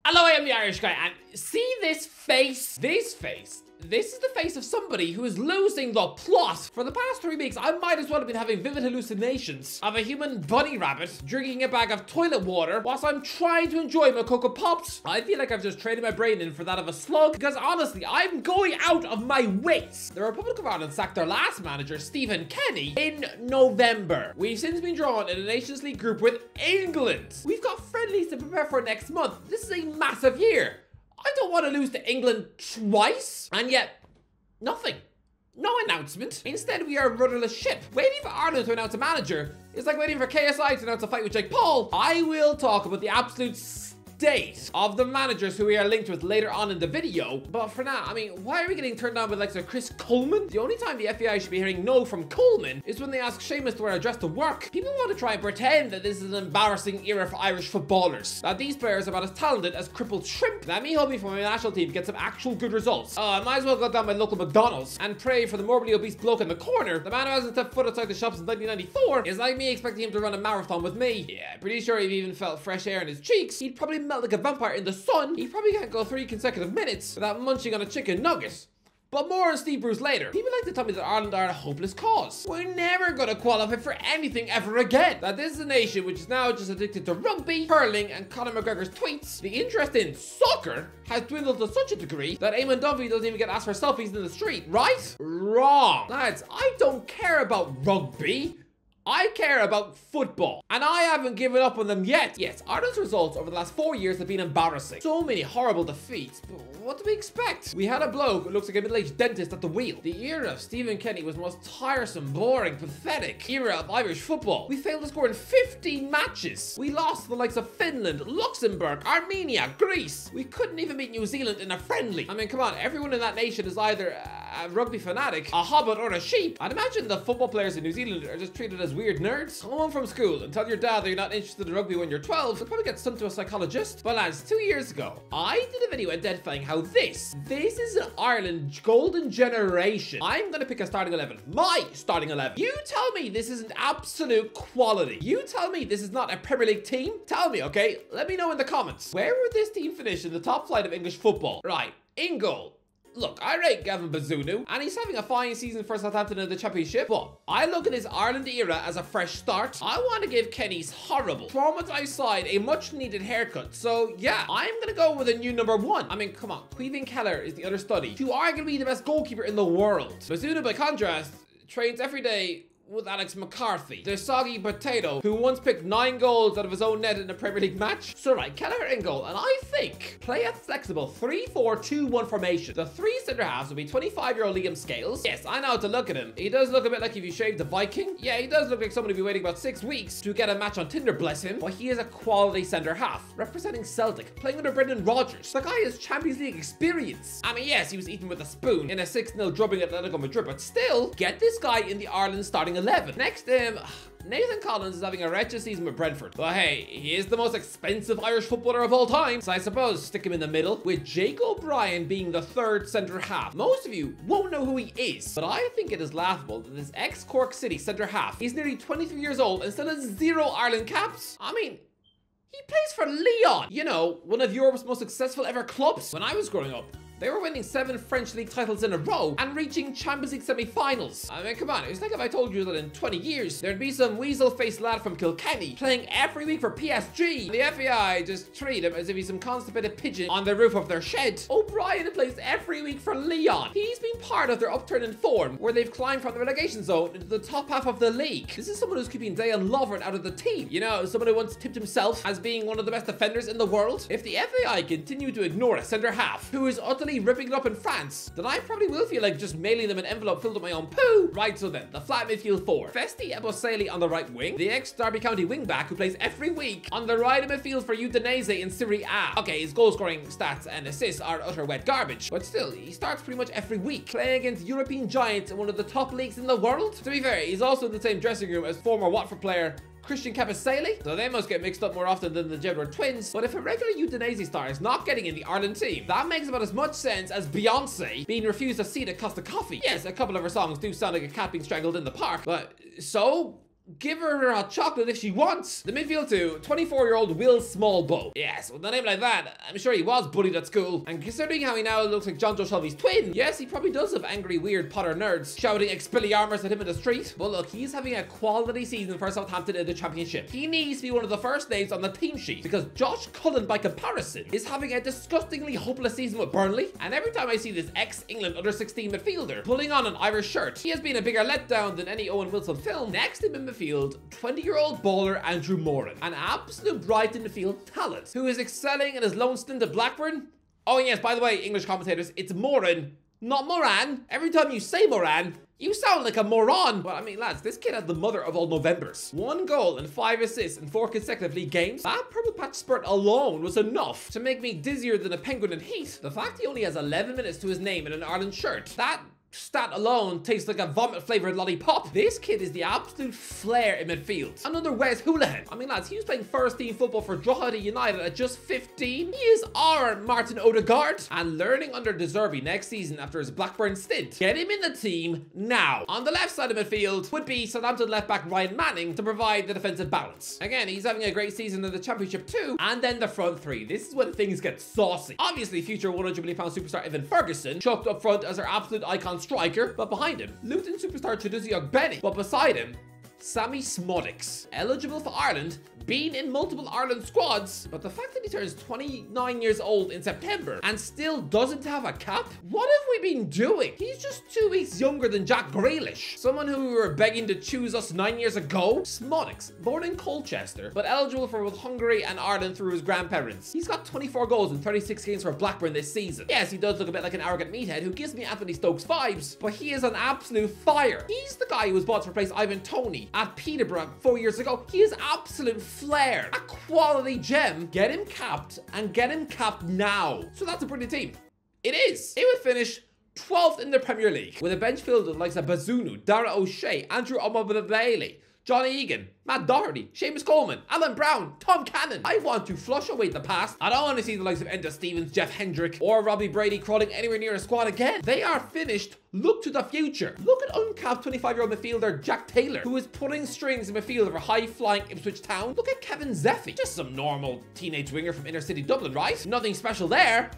Hello, I am the Irish guy, and see this face? This face. This is the face of somebody who is losing the plot. For the past 3 weeks, I might as well have been having vivid hallucinations of a human bunny rabbit drinking a bag of toilet water whilst I'm trying to enjoy my Cocoa Pops. I feel like I've just traded my brain in for that of a slug, because honestly, I'm going out of my wits. The Republic of Ireland sacked their last manager, Stephen Kenny, in November. We've since been drawn in a Nations League group with England. We've got friendlies to prepare for next month. This is a massive year. I don't want to lose to England twice, and yet nothing. No announcement. Instead, we are a rudderless ship. Waiting for Ireland to announce a manager is like waiting for KSI to announce a fight with Jake Paul. I will talk about the absolute state of the managers who we are linked with later on in the video, but for now, I mean, why are we getting turned down with like Chris Coleman? The only time the FAI should be hearing no from Coleman is when they ask Seamus to wear a dress to work. People want to try and pretend that this is an embarrassing era for Irish footballers, that these players are about as talented as crippled shrimp. Let me hoping for my national team to get some actual good results. I might as well go down my local McDonald's and pray for the morbidly obese bloke in the corner. The man who hasn't stepped foot outside the shops since 1994 is like me expecting him to run a marathon with me. Yeah, pretty sure if he even felt fresh air in his cheeks, he'd probably melt like a vampire in the sun. He probably can't go 3 consecutive minutes without munching on a chicken nugget. But more on Steve Bruce later. People like to tell me that Ireland are a hopeless cause. We're never going to qualify for anything ever again. That this is a nation which is now just addicted to rugby, hurling, and Conor McGregor's tweets. The interest in soccer has dwindled to such a degree that Eamon Duffy doesn't even get asked for selfies in the street, right? Wrong. Lads, I don't care about rugby. I care about football, and I haven't given up on them yet. Yes, Ireland's results over the last 4 years have been embarrassing. So many horrible defeats, but what do we expect? We had a bloke who looks like a middle-aged dentist at the wheel. The era of Stephen Kenny was the most tiresome, boring, pathetic era of Irish football. We failed to score in 15 matches. We lost to the likes of Finland, Luxembourg, Armenia, Greece. We couldn't even beat New Zealand in a friendly. I mean, come on, everyone in that nation is either a rugby fanatic, a hobbit, or a sheep. I'd imagine the football players in New Zealand are just treated as weird nerds. Come home from school and tell your dad that you're not interested in rugby when you're 12. You'll probably get sent to a psychologist. But lads, 2 years ago, I did a video identifying how this is an Ireland golden generation. I'm gonna pick a starting 11. My starting 11. You tell me this isn't absolute quality. You tell me this is not a Premier League team. Tell me, okay? Let me know in the comments. Where would this team finish in the top flight of English football? Right, in goal. Look, I rate Gavin Bazunu, and he's having a fine season for Southampton in the Championship, but I look at his Ireland era as a fresh start. I want to give Kenny's horrible, traumatized side a much-needed haircut, so yeah, I'm gonna go with a new number 1. I mean, come on, Caoimhín Keller is the understudy to arguably the best goalkeeper in the world. Bazunu, by contrast, trains every day with Alex McCarthy, the soggy potato who once picked 9 goals out of his own net in a Premier League match. So right, Keller in goal, and I think play a flexible 3-4-2-1 formation. The 3 centre halves will be 25-year-old Liam Scales. Yes, I know how to look at him. He does look a bit like if you shaved the Viking. Yeah, he does look like someone who'd be waiting about 6 weeks to get a match on Tinder, bless him. But he is a quality centre half, representing Celtic, playing under Brendan Rodgers. The guy has Champions League experience. I mean, yes, he was eaten with a spoon in a 6-0 drubbing at Atletico Madrid, but still, get this guy in the Ireland starting 11. Next, Nathan Collins is having a wretched season with Brentford. But hey, he is the most expensive Irish footballer of all time, so I suppose stick him in the middle, with Jake O'Brien being the 3rd centre half. Most of you won't know who he is, but I think it is laughable that this ex-Cork City centre half is nearly 23 years old and still has 0 Ireland caps. I mean, he plays for Lyon, you know, one of Europe's most successful ever clubs. When I was growing up, they were winning 7 French league titles in a row and reaching Champions League semi-finals. I mean, come on, it's like if I told you that in 20 years, there'd be some weasel-faced lad from Kilkenny playing every week for PSG. The FAI just treat him as if he's some constipated pigeon on the roof of their shed. O'Brien plays every week for Lyon. He's been part of their upturn in form, where they've climbed from the relegation zone into the top half of the league. This is someone who's keeping Dejan Lovren out of the team. You know, someone who once tipped himself as being one of the best defenders in the world. If the FAI continue to ignore a centre half who is utterly ripping it up in France, then I probably will feel like just mailing them an envelope filled with my own poo. Right, so then, the flat midfield 4. Festi Ebosele on the right wing, the ex-Derby County wingback who plays every week on the right of midfield for Udinese in Serie A. Okay, his goal-scoring stats and assists are utter wet garbage, but still, he starts pretty much every week, playing against European giants in one of the top leagues in the world. To be fair, he's also in the same dressing room as former Watford player Christian Kabasele, so they must get mixed up more often than the Jedward twins. But if a regular Udinese star is not getting in the Ireland team, that makes about as much sense as Beyonce being refused a seat at Costa Coffee. Yes, a couple of her songs do sound like a cat being strangled in the park, but so give her her hot chocolate if she wants. The midfield too, 24-year-old Will Smallbow. Yes, with a name like that, I'm sure he was bullied at school. And considering how he now looks like John Joe Shelby's twin, yes, he probably does have angry, weird Potter nerds shouting Expelliarmus at him in the street. But look, he's having a quality season for Southampton in the Championship. He needs to be one of the first names on the team sheet because Josh Cullen, by comparison, is having a disgustingly hopeless season with Burnley. And every time I see this ex-England under-16 midfielder pulling on an Irish shirt, he has been a bigger letdown than any Owen Wilson film. Next in midfield, 20-year-old baller Andrew Moran, an absolute Brighton midfield talent who is excelling in his lone stint at Blackburn. Oh yes, by the way, English commentators, it's Moran, not Moran. Every time you say Moran, you sound like a moron. Well, I mean, lads, this kid had the mother of all Novembers. 1 goal and 5 assists in 4 consecutive league games. That purple patch spurt alone was enough to make me dizzier than a penguin in heat. The fact he only has 11 minutes to his name in an Ireland shirt, that stat alone tastes like a vomit-flavored lollipop. This kid is the absolute flair in midfield. Another Wes Hoolahan. I mean, lads, he was playing first-team football for Drogheda United at just 15. He is our Martin Odegaard and learning under De Zerbi next season after his Blackburn stint. Get him in the team now. On the left side of midfield would be Southampton left-back Ryan Manning to provide the defensive balance. Again, he's having a great season in the Championship too. And then the front three. This is when things get saucy. Obviously, future £100 million superstar Evan Ferguson chucked up front as our absolute icon striker, but behind him, Luton superstar Chidozie Ogbene, but beside him, Sammy Smodics, eligible for Ireland, been in multiple Ireland squads, but the fact that he turns 29 years old in September and still doesn't have a cap? What have we been doing? He's just 2 weeks younger than Jack Grealish, someone who we were begging to choose us 9 years ago. Smodics, born in Colchester, but eligible for both Hungary and Ireland through his grandparents. He's got 24 goals in 36 games for Blackburn this season. Yes, he does look a bit like an arrogant meathead who gives me Anthony Stokes vibes, but he is an absolute fire. He's the guy who was bought to replace Ivan Toney at Peterborough 4 years ago. He is absolute flair, a quality gem. Get him capped and get him capped now. So that's a brilliant team. It is. It would finish 12th in the Premier League with a bench filled with likes of Bazunu, Dara O'Shea, Andrew Omobile, Johnny Egan, Matt Doherty, Seamus Coleman, Alan Brown, Tom Cannon. I want to flush away the past. I don't want to see the likes of Enda Stevens, Jeff Hendrick, or Robbie Brady crawling anywhere near a squad again. They are finished. Look to the future. Look at uncapped 25-year-old midfielder Jack Taylor, who is pulling strings in midfield for high-flying Ipswich Town. Look at Kevin Zeffy, just some normal teenage winger from inner city Dublin, right? Nothing special there.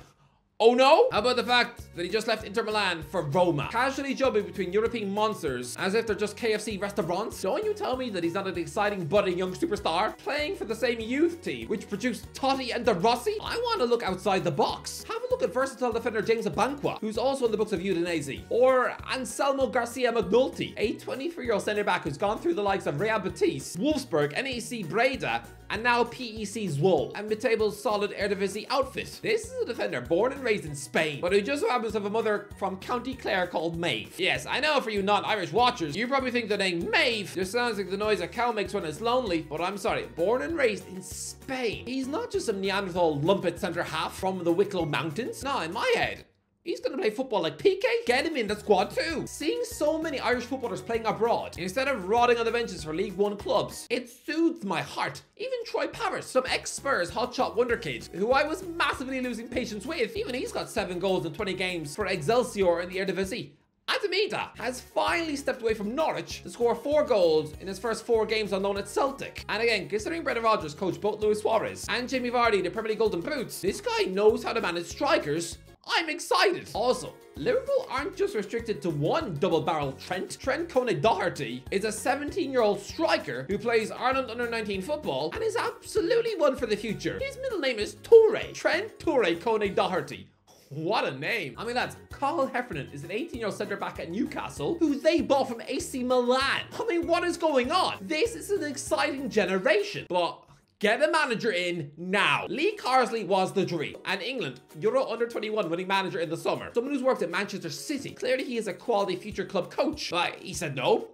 Oh no? How about the fact that he just left Inter Milan for Roma? Casually jumping between European monsters as if they're just KFC restaurants. Don't you tell me that he's not an exciting budding young superstar playing for the same youth team which produced Totti and De Rossi? I want to look outside the box. Have a look at versatile defender James Abankwah, who's also in the books of Udinese. Or Anselmo Garcia McNulty, a 24-year-old centre-back who's gone through the likes of Real Betis, Wolfsburg, NEC Breda, and now PEC Zwolle, and mid-table's solid Eredivisie outfit. This is a defender born and raised in Spain, but who just so happens to have a mother from County Clare called Maeve. Yes, I know for you non-Irish watchers, you probably think the name Maeve just sounds like the noise a cow makes when it's lonely, but I'm sorry, born and raised in Spain. He's not just some Neanderthal lumpet centre half from the Wicklow Mountains. No, in my head, he's gonna play football like PK. Get him in the squad too. Seeing so many Irish footballers playing abroad instead of rotting on the benches for League One clubs, it soothes my heart. Even Troy Parrott, some ex-Spurs hotshot wonderkid, who I was massively losing patience with, even he's got 7 goals in 20 games for Excelsior in the Eredivisie. Atamita has finally stepped away from Norwich to score 4 goals in his first 4 games on loan at Celtic. And again, considering Brendan Rodgers coached both Luis Suarez and Jamie Vardy the Premier League Golden Boots, this guy knows how to manage strikers. I'm excited. Also, Liverpool aren't just restricted to one double-barrel Trent. Trent Coney-Doherty is a 17-year-old striker who plays Ireland under-19 football and is absolutely one for the future. His middle name is Toure. Trent Toure Coney-Doherty. What a name. I mean, lads, Carl Heffernan is an 18-year-old centre-back at Newcastle who they bought from AC Milan. I mean, what is going on? This is an exciting generation, but get a manager in now. Lee Carsley was the dream. And England, Euro Under-21 winning manager in the summer. Someone who's worked at Manchester City. Clearly he is a quality future club coach. But he said no.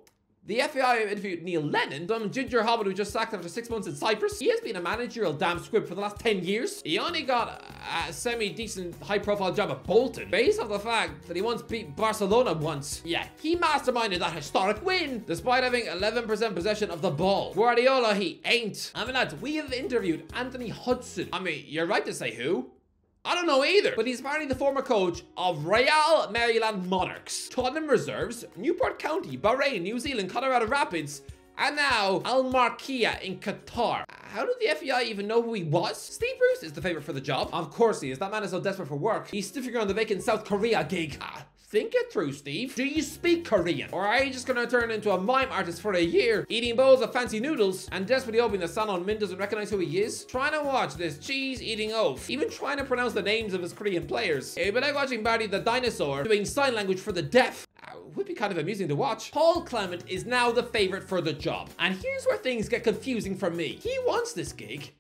The FAI interviewed Neil Lennon, some ginger hobbit who just sacked after 6 months in Cyprus. He has been a managerial damn squib for the last 10 years. He only got a semi-decent high-profile job at Bolton, based on the fact that he once beat Barcelona once. Yeah, he masterminded that historic win, despite having 11% possession of the ball. Guardiola, he ain't. I mean, lads, we have interviewed Anthony Hudson. I mean, you're right to say who. I don't know either, but he's apparently the former coach of Real Maryland Monarchs, Tottenham Reserves, Newport County, Bahrain, New Zealand, Colorado Rapids, And now, Al Markia in Qatar. How did the FBI even know who he was? Steve Bruce is the favorite for the job. Of course he is. That man is so desperate for work. He's sniffing around the vacant South Korea gig. Think it through, Steve. Do you speak Korean? Or are you just gonna turn into a mime artist for a year, eating bowls of fancy noodles and desperately hoping that Sanon Min doesn't recognize who he is? Trying to watch this cheese-eating oaf, even trying to pronounce the names of his Korean players. It'd be like watching Barty the dinosaur doing sign language for the deaf. Would be kind of amusing to watch. Paul Clement is now the favorite for the job. And here's where things get confusing for me. He wants this gig,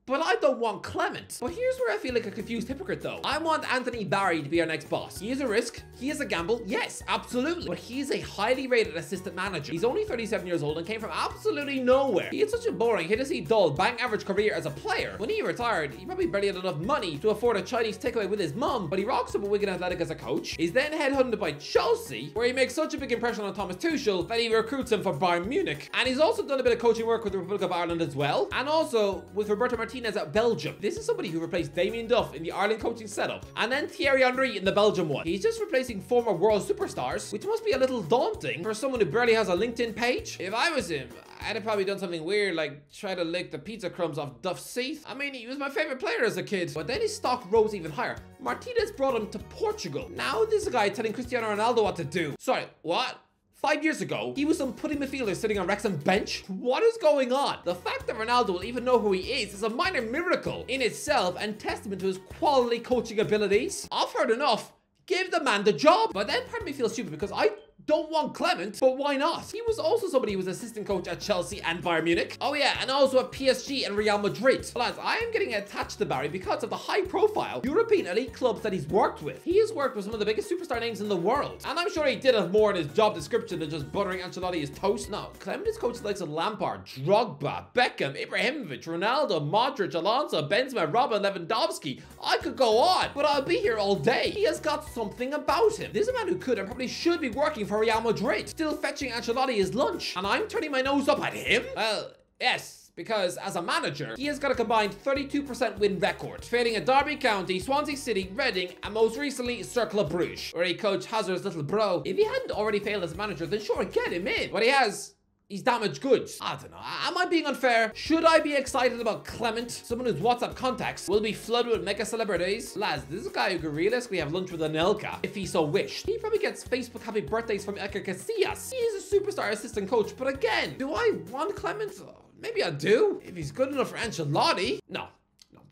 but I don't want Clement. But here's where I feel like a confused hypocrite though. I want Anthony Barry to be our next boss. He is a risk. He is a gamble. Yes, absolutely. But he's a highly rated assistant manager. He's only 37 years old and came from absolutely nowhere. He had such a boring, hit-to-see dull, bang average career as a player. When he retired, he probably barely had enough money to afford a Chinese takeaway with his mum, but he rocks up at Wigan Athletic as a coach. He's then headhunted by Chelsea, where he makes such a big impression on Thomas Tuchel that he recruits him for Bayern Munich. And he's also done a bit of coaching work with the Republic of Ireland as well. And also with Roberto Martinez at Belgium. This is somebody who replaced Damien Duff in the Ireland coaching setup, and then Thierry Henry in the Belgium one. He's just replacing former world superstars, which must be a little daunting for someone who barely has a LinkedIn page. If I was him, I'd have probably done something weird like try to lick the pizza crumbs off Duff's seat. I mean, he was my favorite player as a kid, but then his stock rose even higher. Martinez brought him to Portugal. Now this is a guy telling Cristiano Ronaldo what to do. Sorry, what? 5 years ago, he was some putty midfielder sitting on Wrexham bench. What is going on? The fact that Ronaldo will even know who he is a minor miracle in itself and testament to his quality coaching abilities. I've heard enough. Give the man the job. But then part of me feels stupid because I don't want Clement, but why not? He was also somebody who was assistant coach at Chelsea and Bayern Munich. Oh yeah, and also at PSG and Real Madrid. But lads, I am getting attached to Barry because of the high profile European elite clubs that he's worked with. He has worked with some of the biggest superstar names in the world. And I'm sure he did have more in his job description than just buttering Ancelotti his toast. No, Clement has coached the likes of Lampard, Drogba, Beckham, Ibrahimovic, Ronaldo, Modric, Alonso, Benzema, Robin, Lewandowski. I could go on, but I'll be here all day. He has got something about him. This is a man who could and probably should be working for Real Madrid, still fetching Ancelotti his lunch, and I'm turning my nose up at him? Well, yes, because as a manager, he has got a combined 32% win record, failing at Derby County, Swansea City, Reading, and most recently Cercle Bruges, where he coached Hazard's little bro. If he hadn't already failed as a manager, then sure, get him in. But he has. He's damaged goods. I don't know. Am I being unfair? Should I be excited about Clement? Someone whose WhatsApp contacts will be flooded with mega celebrities? Lads, this is a guy who could realistically have lunch with Anelka if he so wished. He probably gets Facebook happy birthdays from Iker Casillas. He is a superstar assistant coach, but again, do I want Clement? Maybe I do. If he's good enough for Ancelotti. No.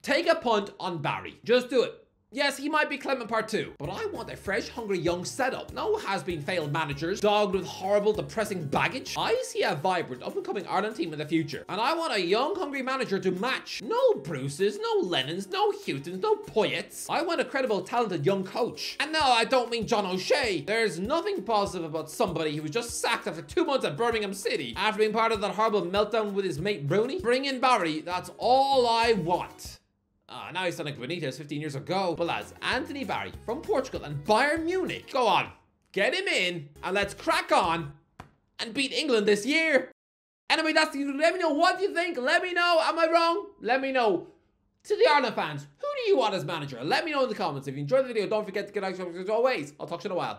Take a punt on Barry. Just do it. Yes, he might be Clement Part 2, but I want a fresh, hungry, young setup. No has-been failed managers, dogged with horrible, depressing baggage. I see a vibrant, up-and-coming Ireland team in the future, and I want a young, hungry manager to match. No Bruces, no Lennons, no Hutons, no Poyets. I want a credible, talented young coach. And no, I don't mean John O'Shea. There's nothing positive about somebody who was just sacked after 2 months at Birmingham City, after being part of that horrible meltdown with his mate Rooney. Bring in Barry, that's all I want. Now he's sounding like Benitez 15 years ago. But lads, Anthony Barry from Portugal and Bayern Munich. Go on, get him in and let's crack on and beat England this year. Anyway, that's the. Let me know what you think. Let me know. Am I wrong? Let me know. To the Ireland fans, who do you want as manager? Let me know in the comments. If you enjoyed the video, don't forget to get like, as always. I'll talk to you in a while.